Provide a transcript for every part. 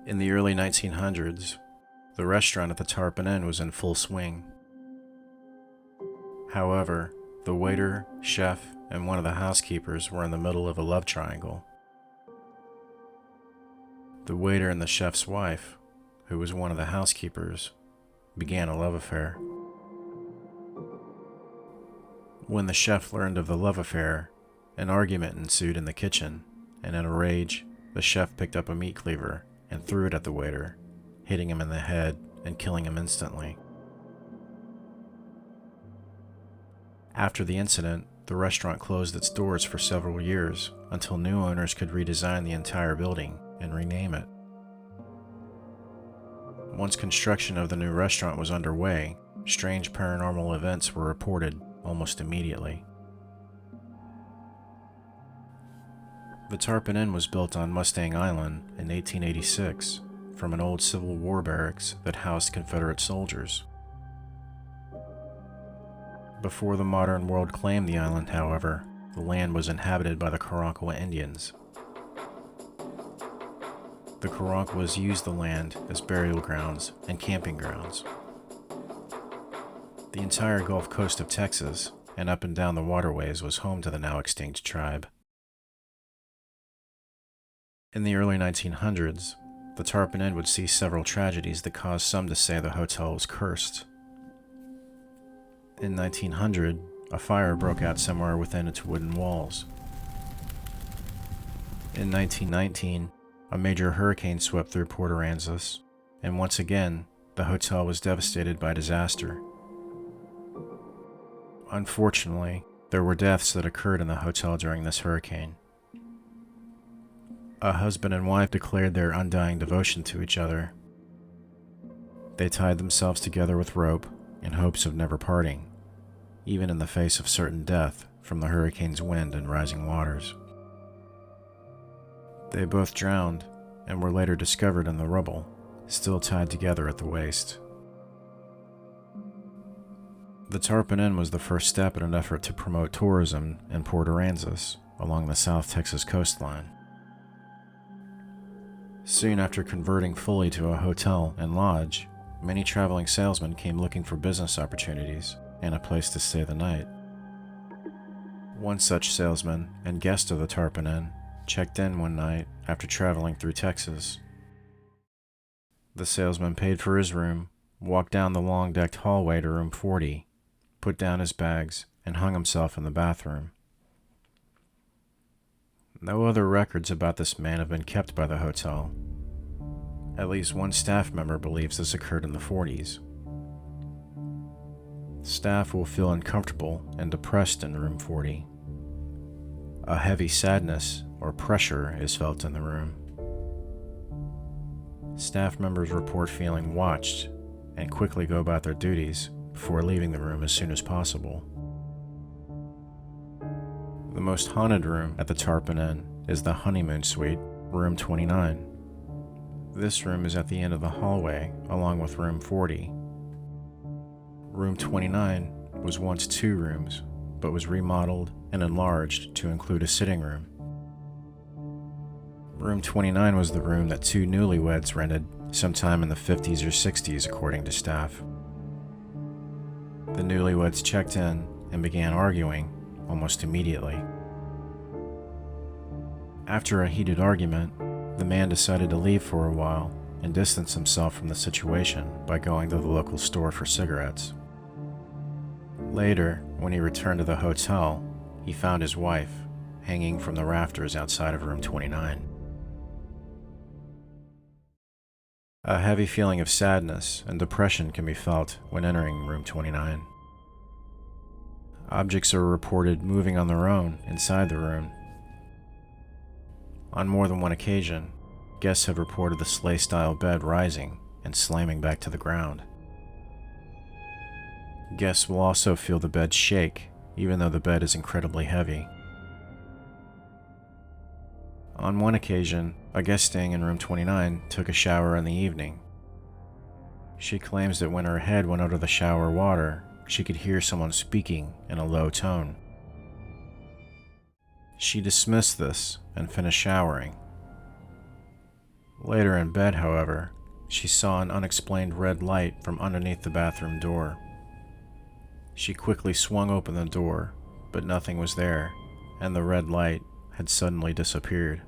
In the early 1900s, the restaurant at the Tarpon Inn was in full swing. However, the waiter, chef, and one of the housekeepers were in the middle of a love triangle. The waiter and the chef's wife, who was one of the housekeepers, began a love affair. When the chef learned of the love affair, an argument ensued in the kitchen, and in a rage, the chef picked up a meat cleaver and threw it at the waiter, hitting him in the head and killing him instantly. After the incident, the restaurant closed its doors for several years until new owners could redesign the entire building and rename it. Once construction of the new restaurant was underway, strange paranormal events were reported almost immediately. The Tarpon Inn was built on Mustang Island in 1886 from an old Civil War barracks that housed Confederate soldiers. Before the modern world claimed the island, however, the land was inhabited by the Aransas Indians. The Aransas used the land as burial grounds and camping grounds. The entire Gulf Coast of Texas and up and down the waterways was home to the now extinct tribe. In the early 1900s, the Tarpon Inn would see several tragedies that caused some to say the hotel was cursed. In 1900, a fire broke out somewhere within its wooden walls. In 1919, a major hurricane swept through Port Aransas, and once again, the hotel was devastated by disaster. Unfortunately, there were deaths that occurred in the hotel during this hurricane. A husband and wife declared their undying devotion to each other. They tied themselves together with rope in hopes of never parting, even in the face of certain death from the hurricane's wind and rising waters. They both drowned and were later discovered in the rubble, still tied together at the waist. The Tarpon Inn was the first step in an effort to promote tourism in Port Aransas along the South Texas coastline. Soon after converting fully to a hotel and lodge, many traveling salesmen came looking for business opportunities and a place to stay the night. One such salesman and guest of the Tarpon Inn checked in one night after traveling through Texas. The salesman paid for his room, walked down the long-decked hallway to room 40, put down his bags, and hung himself in the bathroom. No other records about this man have been kept by the hotel. At least one staff member believes this occurred in the 40s. Staff will feel uncomfortable and depressed in room 40. A heavy sadness or pressure is felt in the room. Staff members report feeling watched and quickly go about their duties before leaving the room as soon as possible. The most haunted room at the Tarpon Inn is the honeymoon suite, room 29. This room is at the end of the hallway, along with room 40. Room 29 was once 2 rooms, but was remodeled and enlarged to include a sitting room. Room 29 was the room that 2 newlyweds rented sometime in the 50s or 60s, according to staff. The newlyweds checked in and began arguing almost immediately. After a heated argument, the man decided to leave for a while and distance himself from the situation by going to the local store for cigarettes. Later, when he returned to the hotel, he found his wife hanging from the rafters outside of room 29. A heavy feeling of sadness and depression can be felt when entering room 29. Objects are reported moving on their own inside the room. On more than one occasion, guests have reported the sleigh-style bed rising and slamming back to the ground. Guests will also feel the bed shake, even though the bed is incredibly heavy. On one occasion, a guest staying in room 29 took a shower in the evening. She claims that when her head went under the shower water, she could hear someone speaking in a low tone. She dismissed this and finished showering. Later in bed, however, she saw an unexplained red light from underneath the bathroom door. She quickly swung open the door, but nothing was there, and the red light had suddenly disappeared.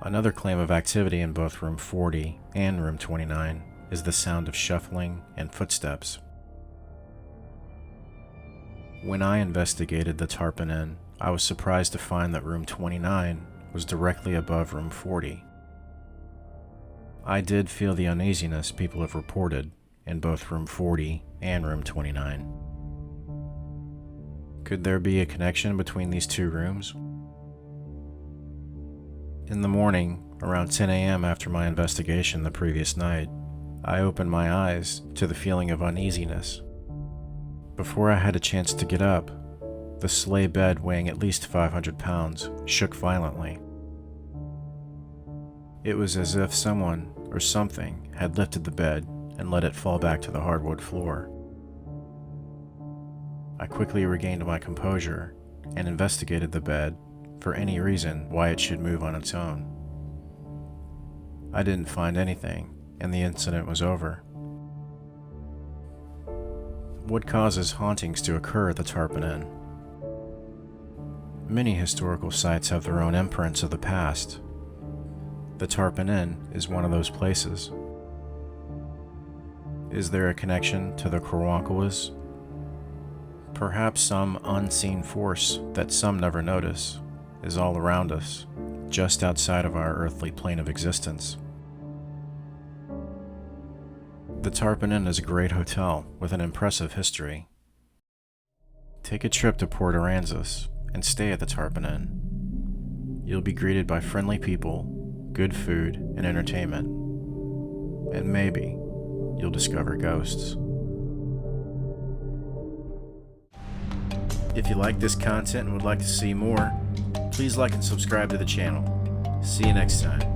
Another claim of activity in both room 40 and room 29 is the sound of shuffling and footsteps. When I investigated the Tarpon Inn, I was surprised to find that room 29 was directly above room 40. I did feel the uneasiness people have reported in both room 40 and room 29. Could there be a connection between these two rooms? In the morning, around 10 a.m. after my investigation the previous night, I opened my eyes to the feeling of uneasiness. Before I had a chance to get up, the sleigh bed weighing at least 500 pounds shook violently. It was as if someone or something had lifted the bed and let it fall back to the hardwood floor. I quickly regained my composure and investigated the bed for any reason why it should move on its own. I didn't find anything, and the incident was over. What causes hauntings to occur at the Tarpon Inn? Many historical sites have their own imprints of the past. The Tarpon Inn is one of those places. Is there a connection to the Karankawas? Perhaps some unseen force that some never notice is all around us, just outside of our earthly plane of existence. The Tarpon Inn is a great hotel with an impressive history. Take a trip to Port Aransas and stay at the Tarpon Inn. You'll be greeted by friendly people, good food, and entertainment. And maybe you'll discover ghosts. If you like this content and would like to see more, please like and subscribe to the channel. See you next time.